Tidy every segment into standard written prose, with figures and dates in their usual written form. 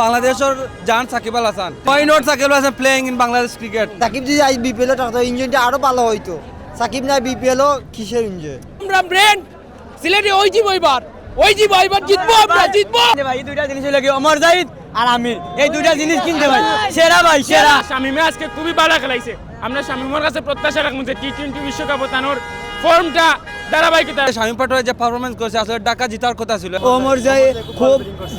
বাংলাদেশের জান Shakib Al Hasan. Why not Shakib Al Hasan playing in Bangladesh cricket? Shakib যদি আজ বিপিএল এ থাকতো ইঞ্জিনটা আরো ভালো হইতো। সাকিব না বিপিএল ও কিসের ইঞ্জিন? আমরা ব্রেন সিলেটে ওই জিতবো জিতবো ভাই এই দুইটা জিনিস লাগে ওমর জাহিদ আর আমির, এই দুইটা জিনিস কিনতে ভাই সেরা ভাই সেরা। শামিমে আজকে খুবই ভালো খেলাইছে। আমরা শামিমের কাছে প্রত্যাশা রাখবো যে টি-20 বিশ্বকাপ তানোর ফর্মটা ধারাবাহিকতা। শামীম পাটোয়ারি যে পারফরমেন্স করেছে আসলে ঢাকা জেতার কথা ছিল। ওমর জাহিদ খুব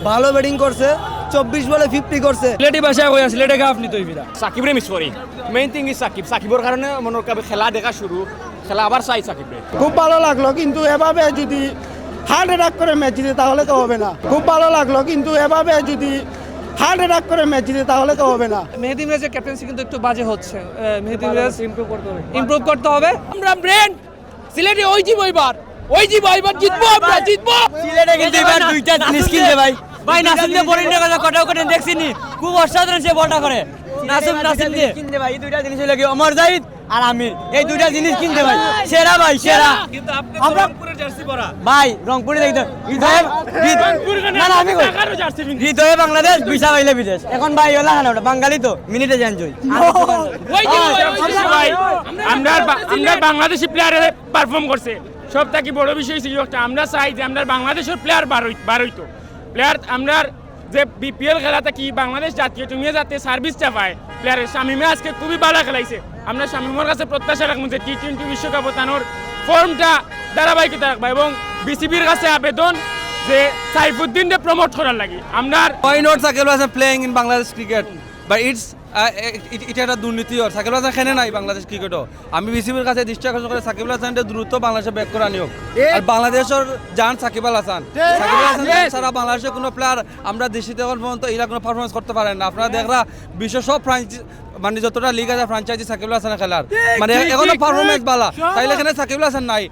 ভালো ব্যাটিং করছে, 24 বলে 50 করছে। সিলেটি ভাষায় কইয়া সিলেটে গাফ নি তৈবিরা সাকিব রে মিস করি। মেইন থিং ইজ সাকিবের কারণে মনের কাছে খেলা দেখা শুরু, খেলা আবার চাই সাকিব রে। খুব ভালো লাগলো, কিন্তু এভাবে যদি হার্ড অ্যাটাক করে ম্যাচ জিতে তাহলে তো হবে না। খুব ভালো লাগলো, কিন্তু এভাবে যদি হার্ড অ্যাটাক করে ম্যাচ জিতে তাহলে তো হবে না। মেহেদী মিরাজের ক্যাপ্টেন্সি কিন্তু একটু বাজে হচ্ছে। মেহেদী মিরাজ ইমপ্রুভ করতে হবে। আমরা ব্রেন সিলেটে ওই জিতবো জিতবো। সিলেটে কিন্তু এবার দুইটা জিনিস কিনতে ভাই নাসিম দিয়ে বোলিংটা কথা কটাও করে দেখছিনি, খুব অসাধারণ সে বলটা করে। নাসিম দিয়ে কিনতে ভাই এই দুইটা জিনিস লাগে ওমর জাহিদ আর আমির, এই দুইটা জিনিস কিনতে ভাই সেরা ভাই সেরা। কিন্তু আপনি আমরা রংপুরের জার্সি পরা ভাই রংপুরে দেখতে হৃদয়ে বাংলাদেশ বিশা পাইলে বিদেশ। এখন ভাই ওলা না বাঙালি তো মিনিটে জান জয়। আমরা বাংলাদেশি প্লেয়ার পারফর্ম করছে। সব থেকে বড় বিষয় ছিল একটা, আমরা চাই যে আমরা বাংলাদেশের প্লেয়ার বারইতো প্লেয়ার। আমরা যে বিপিএল খেলাটা কি বাংলাদেশ জাতীয় টিমে যাতে সার্ভিসটা পায় প্লেয়ারের। শামিমে আজকে খুবই ভালো খেলাইছে। আমরা শামিমের কাছে প্রত্যাশা রাখবো যে টি-20 বিশ্বকাপ তানোর ফর্মটা ধারাবাহিকতা রাখবো এবং বিসিবির কাছে আবেদন যে সাইফুদ্দিনকে প্রমোট করার লাগে। আমরা Why not Shakib Al Hasan playing in Bangladesh cricket? But এটা একটা দুর্নীতি। সাকিব আল হাসান খেলে নাই বাংলাদেশ ক্রিকেটও। আমি বিসিবির কাছে দৃষ্টি আকর্ষণ করে সাকিব আল হাসানকে দ্রুত বাংলাদেশে ব্যাক করে আনিও। আর বাংলাদেশের জান সাকিব আল হাসান। সাকিব আল হাসান ছাড়া বাংলাদেশের কোনো প্লেয়ার আমরা দেশে তখন পর্যন্ত এরা কোনো পারফরমেন্স করতে পারেন না। আপনারা দেখরা বিশ্ব সব মানে যতটা লিগ আছে ফ্র্যাঞ্চাইজি সাকিব আল হাসানের খেলার মানে এখনো পারফরমেন্স ভালো, তাইলে এখানে সাকিব আল হাসান নাই।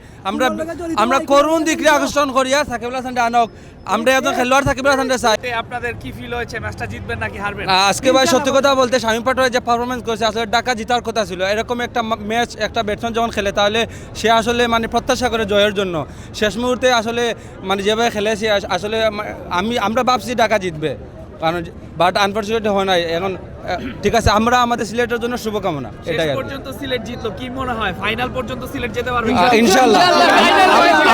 আমরা করুণ দিকে আকর্ষণ করিয়া সাকিব আল হাসানকে আনক। আমরা একজন খেলোয়াড় সাকিব আল হাসানকে চাই। আপনাদের কি ফিল হয়েছে ম্যাচটা জিতবেন নাকি হারবেন? আজকে ভাই সত্যি কথা বলতে শামীম পাটোয়ারি যে পারফরমেন্স করেছে আসলে ঢাকা জেতার কথা ছিল। এরকম একটা ম্যাচ একটা ব্যাটসম্যান যখন খেলে তাহলে সে আসলে মানে প্রত্যাশা করে জয়ের জন্য। শেষ মুহূর্তে আসলে মানে যেভাবে খেলে সে আসলে আমরা ভাবছি ঢাকা জিতবে, কারণ বাট আনফর্চুনেটলি হয় নাই। এখন ঠিক আছে, আমরা আমাদের সিলেটের জন্য শুভকামনা। এটাই পর্যন্ত সিলেট জিতলো, কি মনে হয় ফাইনাল পর্যন্ত সিলেট যেতে পারবে ইনশাআল্লাহ?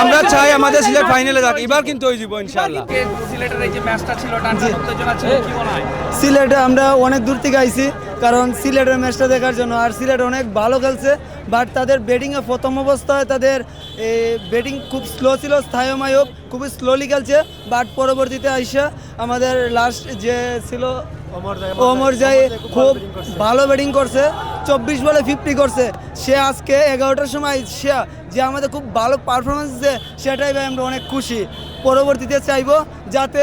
আমরা চাই আমাদের সিলেট ফাইনালে যাক, এবার কিন্তু হয়ে যাব ইনশাআল্লাহ। সিলেটের এই যে ম্যাচটা ছিল টানটা উত্তেজনা ছিল, কি মনে হয়? সিলেটে আমরা অনেক দূর থেকে আইছি, কারণ সিলেটের ম্যাচটা দেখার জন্য। আর সিলেট অনেক ভালো খেলছে, বাট তাদের ব্যাটিংয়ে প্রথম অবস্থায় তাদের ব্যাটিং খুব স্লো ছিল। স্থায়ী মায়ব খুবই স্লোলি খেলছে, বাট পরবর্তীতে আইসা আমাদের লাস্ট যে ছিল ওমর জাহিদ খুব ভালো ব্যাটিং করছে, 24 বলে 50 করছে। সে আজকে 11টার সময় সে যে আমাদের খুব ভালো পারফরমেন্স দিচ্ছে, সেটাই ভাই আমরা অনেক খুশি। পরবর্তীতে চাইবো যাতে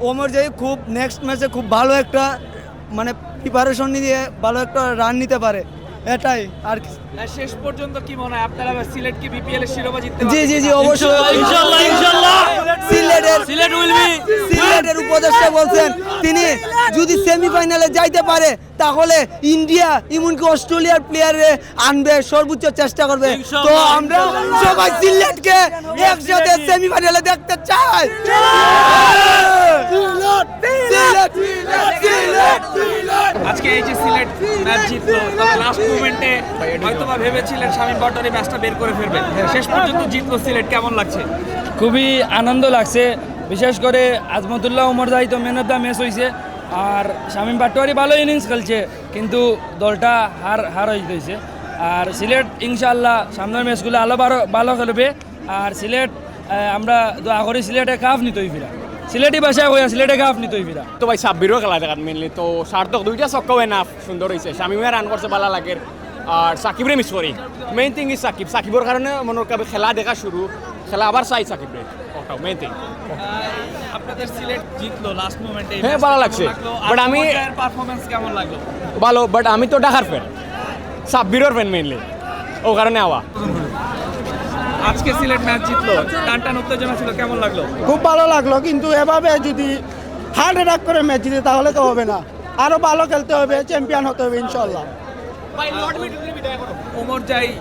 ওমর জাহিদ খুব নেক্সট ম্যাচে খুব ভালো একটা মানে প্রিপারেশন নিয়ে ভালো একটা রান নিতে পারে, এটাই আর কি। শেষ পর্যন্ত কি মনে হয় আপনারা সিলেট কি বিপিএল এর শিরোপা জিততে জি জি জি অবশ্যই ইনশাআল্লাহ। সিলেটের উপদেষ্টা বলছেন তিনি যদি সেমিফাইনালে যাইতে পারে তাহলে ইন্ডিয়া এমনকি অস্ট্রেলিয়ার প্লেয়ারে আনবে, সর্বোচ্চ চেষ্টা করবে। তো আমরা সবাই সিলেটকে একসাথে সেমিফাইনালে দেখতে চাই। আজকে এই যে সিলেট ম্যাচ জিতলো, তবে লাস্ট মোমেন্টে হয়তোবা ভেবেছিলেন শামীম পাটোয়ারি ম্যাচটা বের করে ফেলবেন, শেষ পর্যন্ত জিতলো সিলেট, কেমন লাগছে? খুবই আনন্দ লাগছে, বিশেষ করে আজমতুল্লাহ ওমর জাহিদ তো ম্যান অফ দ্য ম্যাচ হয়েছে। আর শামীম পাটোয়ারি ভালো ইনিংস খেলছে, কিন্তু দলটা হার হয়েছে। আর সিলেট ইনশাআল্লাহ সামনের ম্যাচগুলো আরও ভালো খেলবে। আর সিলেট আমরা দোয়া করি সিলেটে কাপ নিতই ফিরা, সিলেটি ভাষায় কইয়া সিলেটে কাপ নিতই ফিরা। তো ভাই সাব্বিরও খেলা দেখাত মেনলি তো সার্থক দুইটা ছক্কাও এনাফ সুন্দর হয়েছে। শামীমে রান করছে ভালো লাগে, আর সাকিবরে মিস করি। মেইন থিং ইজ সাকিবের কারণে মনের কাছে খেলা দেখা শুরু, খেলা আবার চাই সাকিবরে, ওটাও মেইন থিং। আপনাদের সিলেট জিতলো লাস্ট মোমেন্টে, হ্যাঁ ভালো লাগছে। বাট আমি পারফরম্যান্স কেমন লাগলো? ভালো, বাট আমি তো ঢাকার ফ্যান, সাব্বিরের ফ্যান মেইনলি, ও কারণে আওয়া। আজকে সিলেট ম্যাচ জিতলো, টানটান উত্তেজনা ছিল, কেমন লাগলো? খুব ভালো লাগলো, কিন্তু এভাবে যদি হার্ড অ্যাটাক করে ম্যাচ জিতে তাহলে তো হবে না। আরো ভালো খেলতে হবে, চ্যাম্পিয়ন হতে হবে ইনশাআল্লাহ। ওমর জাহিদ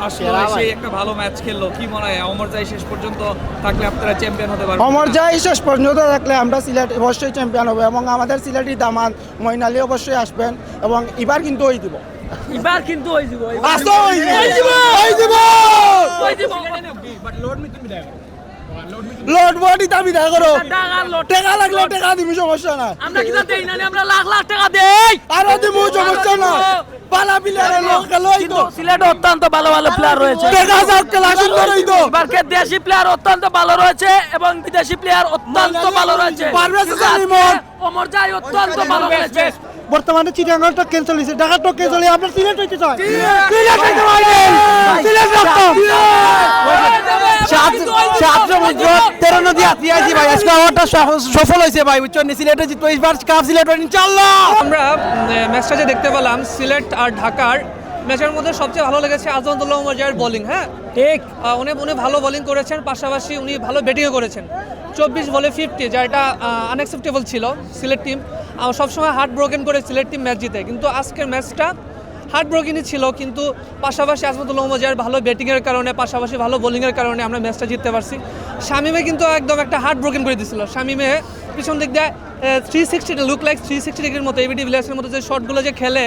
আসলো সেই একটা ভালো ম্যাচ খেললো, কি মনে হয় ওমর জাই শেষ পর্যন্ত থাকলে আপনারা চ্যাম্পিয়ন হতে পারবেন? অমর জাই শেষ পর্যন্ত থাকলে আমরা সিলেট অবশ্যই চ্যাম্পিয়ন হবে এবং আমাদের সিলেটি দামান মঈন আলী অবশ্যই আসবেন এবং এবার কিন্তু ওই দিব এবার কিন্তু ওই দিব লোড বডি দাবি দেখা করো টাকা লাগলে টাকা দিবি সমস্যা না আমরা কিনা দেই না, আমরা লাখ লাখ টাকা দেই। আর দিবি সমস্যা না পালা প্লেয়ার লোক লই তো সিলেটে অত্যন্ত ভালো ভালো প্লেয়ার রয়েছে। টাকা যাও খেলা সুন্দরই তো এবারকে দেশি প্লেয়ার অত্যন্ত ভালো রয়েছে এবং বিদেশি প্লেয়ার অত্যন্ত ভালো রয়েছে। পারভেজ হোসেন ইমন ওমর জাই অত্যন্ত ভালো রয়েছে। বর্তমানে চিটাগাং টক্কেল চলেছে ঢাকা টক্কেল চলে আপনার সিলেট হইতে চায় সিলেট হইতে পারবে সিলেট রক্ত সাত সমুদ্র 13 নদী আতিয়াছি ভাই আজকে আমারটা সফল হয়েছে ভাই বুঝছেন সিলেটে জিতবো এইবার কাপ সিলেট ইনশাআল্লাহ। আমরা ম্যাচটা যে দেখতে পেলাম সিলেট আর ঢাকার ম্যাচের মধ্যে সবচেয়ে ভালো লেগেছে আজমতুল্লাহ ওমর জাইয়ের বোলিং। হ্যাঁ ঠিক, উনি ভালো বোলিং করেছেন, পাশাপাশি উনি ভালো ব্যাটিংও করেছেন। 24 বলে 50, যেটা আনএক্সেপ্টেবল ছিল। সিলেট টিম সবসময় হার্ট ব্রোকেন করে সিলেট টিম ম্যাচ জিতে, কিন্তু আজকের ম্যাচটা হার্ট ব্রোকেনই ছিল, কিন্তু পাশাপাশি আজমতুল্লাহ ওমর জাইয়ের ভালো ব্যাটিংয়ের কারণে, পাশাপাশি ভালো বোলিংয়ের কারণে আমরা ম্যাচটা জিততে পারছি। শামিমে কিন্তু একদম একটা হার্ট ব্রোকেন করে দিয়েছিল। শামিমে পিছন দিক দিয়ে 360 লুক লাইক 360 ডিগ্রির মতো এবিডি ভিলিয়ার্সের মতো যে শটগুলো যে খেলে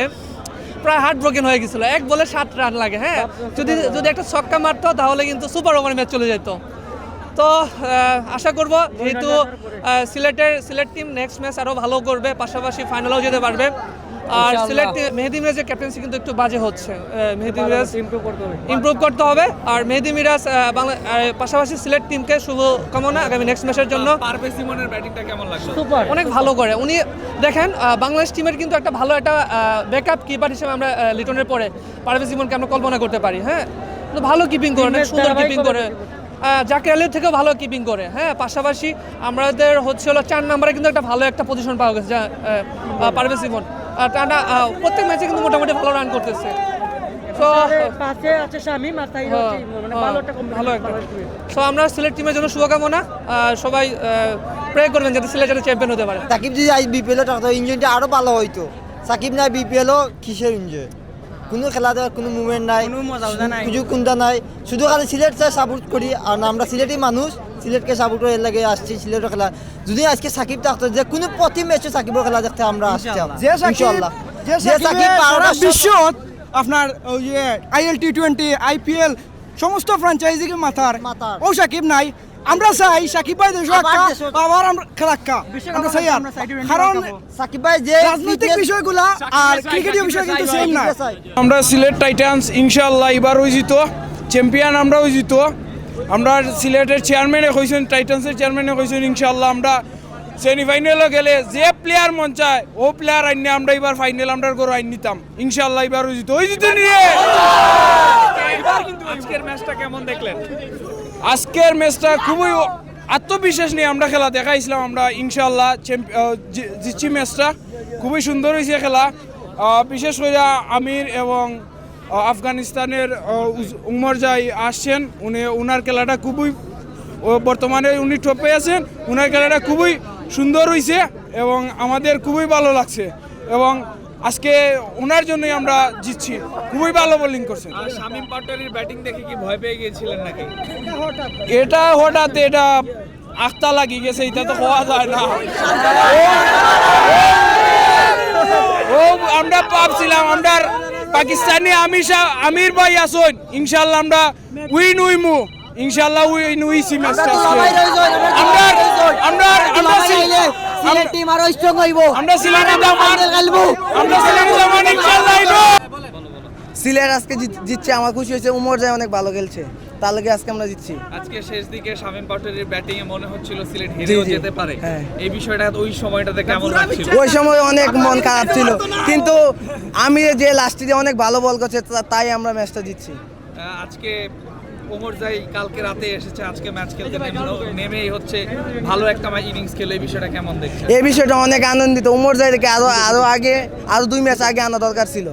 প্রায় হার্ট ব্রোকেন হয়ে গেছিলো। এক বলে 7 রান লাগে। হ্যাঁ, যদি একটা ছক্কা মারতো তাহলে কিন্তু সুপার ওভার ম্যাচ চলে যেত। তো আশা করব যেহেতু সিলেট টিম নেক্সট ম্যাচ আরও ভালো করবে, পাশাপাশি ফাইনালেও যেতে পারবে। আর সিলেট মেহেদী মিরাজের ক্যাপ্টেন্সি কিন্তু একটু বাজে হচ্ছে। মেহেদী মিরাজ ইমপ্রুভ করতে হবে। আর মেহেদী মিরাজ পাশাপাশি সিলেট টিমকে শুভকামনা আগামী নেক্সট ম্যাচের জন্য। পারভেজ ইমনের ব্যাটিংটা কেমন লাগলো? অনেক ভালো করে উনি। দেখেন বাংলাদেশ টিমের কিন্তু একটা ভালো একটা ব্যাকআপ কিপার হিসেবে আমরা লিটনের পরে পারভেজ ইমনকে আমরা কল্পনা করতে পারি। হ্যাঁ, ভালো কিপিং করে, অনেক সুন্দর কিপিং করে, জাকির আলীর থেকেও ভালো কিপিং করে। হ্যাঁ, পাশাপাশি আমাদের হচ্ছে হলো 4 নম্বরে কিন্তু একটা ভালো একটা পজিশন পাওয়া গেছে পারভেজ ইমন। টানা প্রত্যেক ম্যাচে কিন্তু মোটামুটি ভালো রান করতেছে। তো সো আমরা সিলেট টিমের জন্য শুভকামনা। সবাই প্রে করবেন যাতে সিলেট চ্যাম্পিয়ন হতে পারে। সাকিব যদি আজ বিপিএলও থাকতো ইঞ্জিনটা আরো ভালো হইতো। সাকিব নাই বিপিএলও কিসের এনজয়, কোনো খেলা দেওয়ার কোনো মুভমেন্ট নাই, সুযোগ কোনটা নাই, শুধু খালি সিলেট সাপোর্ট করি। আর আমরা সিলেটি মানুষ, সিলেটকে সাপোর্ট করে এর লাগে আসছি সিলেটের খেলা। যদি আজকে সাকিব থাকতো যে কোনো প্রতি ম্যাচে সাকিবের খেলা দেখতে আমরা আসতাম ইনশাআল্লাহ। যে সাকিব সারা বিশ্বত আপনার ওই যে আইএল টি20 আইপিএল সমস্ত ফ্র্যাঞ্চাইজিকে মাথার ও সাকিব নাই। আমরা চাই সাকিব ভাই দেশ আবার আমরা খেলাক্কা আমরা চাই, কারণ সাকিব ভাই যে রাজনৈতিক বিষয়গুলা আর ক্রিকেটীয় বিষয় কিন্তু সেম না। আমরা সিলেট টাইটান্স ইনশাআল্লাহ এবার ওই জিতো চ্যাম্পিয়ন, আমরা ওই জিতো। আমরা সিলেটের চেয়ারম্যানে কইছেন, টাইটান্সের চেয়ারম্যানে কইছেন ইনশাআল্লাহ আমরা সেমিফাইনালে গেলে যে প্লেয়ার মন চায় ও প্লেয়ার আইনে আমরা এবার ফাইনাল আমরা করে আইন নিতাম ইনশাআল্লাহ। এবার ওই জিতো নিয়ে আজকের ম্যাচটা কেমন দেখলেন? আজকের ম্যাচটা খুবই আত্মবিশ্বাস নিয়ে আমরা খেলা দেখাইছিলাম। আমরা ইনশাআল্লাহ জিতছি ম্যাচটা। খুবই সুন্দর হয়েছে খেলা। বিশেষ করে আমির এবং আফগানিস্তানের উমর জাই আসছেন, উনার খেলাটা খুবই বর্তমানে উনি টপে আছেন। উনার খেলাটা খুবই সুন্দর হয়েছে এবং আমাদের খুবই ভালো লাগছে এবং আজকে ওনার জন্যই আমরা জিতছি। খুবই ভালো বোলিং করছেন। শামীম পাটোয়ারির ব্যাটিং দেখে কি ভয় পেয়ে গিয়েছিলেন নাকি? এটা হঠাৎ এটা আখতা লাগি গেছে, এটা তো হওয়া যায় না। ও আমরা ভাবছিলাম আমরা পাকিস্তানি আমির ভাই আসুন ইনশাআল্লাহ আমরা উইন উইমু ইনশাআল্লাহ উইন উইছি ম্যাচটা। আমরা সিলেট টিম আরো স্ট্রং হইব। আমরা সিলেটে জামান ইনশাআল্লাহ আইবো। সিলেট আজকে জিতছে, আমার খুশি হয়েছে। উমর জাই অনেক ভালো খেলছে, তার লাগে আজকে আমরা জিতছি। আজকে শেষ দিকে শামীম পাটোয়ারির ব্যাটিং এ মনে হচ্ছিল সিলেট হেরেও যেতে পারে। এই বিষয়টা ওই সময়টাতে কেমন লাগছিল? ওই সময় অনেক মন খারাপ ছিল, কিন্তু আমি যে লাস্টে যে অনেক ভালো বল করছে তাই আমরা ম্যাচটা জিতছি। আজকে ওমর জাই কালকে রাতে এসেছে, আজকে ম্যাচ খেলতে নেমেই হচ্ছে ভালো একটা ইনিংস খেলে। এই বিষয়টা কেমন দেখছেন? এই বিষয়টা অনেক আনন্দিত। উমর জাই থেকে আরো আগে 2 ম্যাচ আগে আনা দরকার ছিল।